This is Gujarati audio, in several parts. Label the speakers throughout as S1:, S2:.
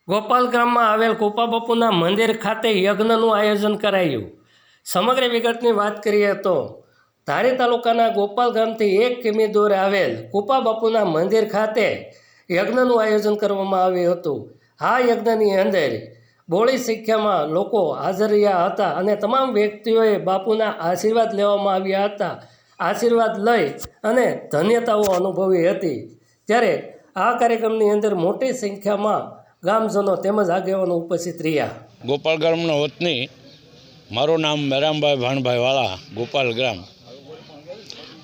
S1: ગોપાલ ગામમાં આવેલ કુપા બાપુના મંદિર ખાતે યજ્ઞનું આયોજન કરાયું. સમગ્ર વિગતની વાત કરીએ તો ધારી તાલુકાના ગોપાલ ગામથી 1 કિમી દૂર આવેલ કુપા બાપુના મંદિર ખાતે યજ્ઞનું આયોજન કરવામાં આવ્યું હતું. આ યજ્ઞની અંદર બહોળી સંખ્યામાં લોકો હાજર રહ્યા હતા અને તમામ વ્યક્તિઓએ બાપુના આશીર્વાદ લેવામાં આવ્યા હતા. આશીર્વાદ લઈ અને ધન્યતાઓ અનુભવી હતી. ત્યારે આ કાર્યક્રમની અંદર મોટી સંખ્યામાં ગામજનો તેમજ આગેવાનો ઉપસ્થિત રહ્યા.
S2: ગોપાલ ગામનો વતની, મારું નામ મેરામભાઈ ભાણભાઈ વાળા, ગોપાલ ગ્રામ.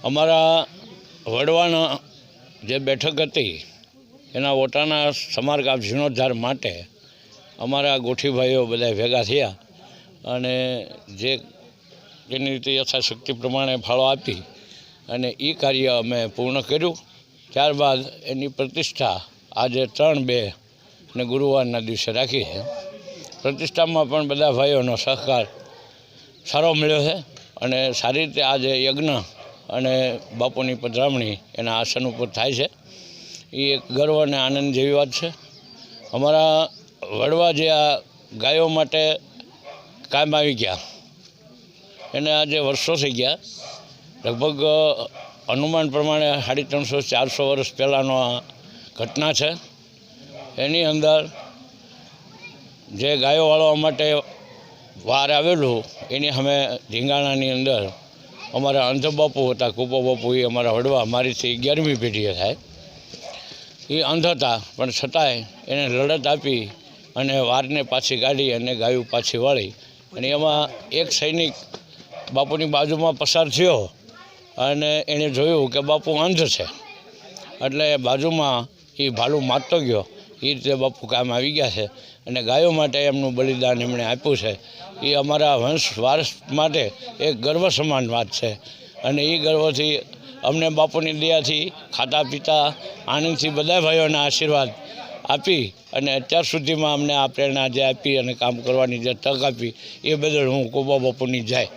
S2: અમારા વડવાના જે બેઠક હતી એના ઓટાના સમારકામ જીર્ણોદ્ધાર માટે અમારા ગોઠીભાઈઓ બધા ભેગા થયા અને જે તેની રીતે યથાશક્તિ પ્રમાણે ફાળો આપી અને એ કાર્ય અમે પૂર્ણ કર્યું. ત્યારબાદ એની પ્રતિષ્ઠા આજે 3/2 ને ગુરુવારના દિવસે રાખી છે. પ્રતિષ્ઠામાં પણ બધા ભાઈઓનો સહકાર સારો મળ્યો છે અને સારી રીતે આજે યજ્ઞ અને બાપુની પધરામણી એના આસન ઉપર થાય છે. એ એક ગર્વ અને આનંદ જેવી વાત છે. અમારા વડવા જે આ ગાયો માટે કાયમ આવી ગયા એને આજે વર્ષો થઈ ગયા. લગભગ અનુમાન પ્રમાણે 350-400 વર્ષ પહેલાંનો આ ઘટના છે. એની અંદર જે ગાયો વાળવા માટે વાર આવેલું એની અમે ધીંગાણાની અંદર અમારા અંધ બાપુ હતા, કુપા બાપુ, એ અમારા વડવા, મારીથી 11મી પેઢીએ થાય. એ અંધ હતા પણ છતાંય એને લડત આપી અને વારને પાછી કાઢી અને ગાયું પાછી વાળી. અને એમાં એક સૈનિક બાપુની બાજુમાં પસાર થયો અને એણે જોયું કે બાપુ અંધ છે, એટલે બાજુમાં એ ભાલું મારતો ગયો. એ રીતે બાપુ કામ આવી ગયા છે અને ગાયો માટે એમનું બલિદાન એમણે આપ્યું છે. એ અમારા વંશ વારસ માટે એક ગર્વ સમાન વાત છે અને એ ગર્વથી અમને બાપુની દયાથી ખાતા પીતા આનંદથી બધા ભાઈઓના આશીર્વાદ આપી અને અત્યાર સુધીમાં અમને આ પ્રેરણા જે આપી અને કામ કરવાની જે તક આપી એ બદલ હું કુપા બાપુની જાય.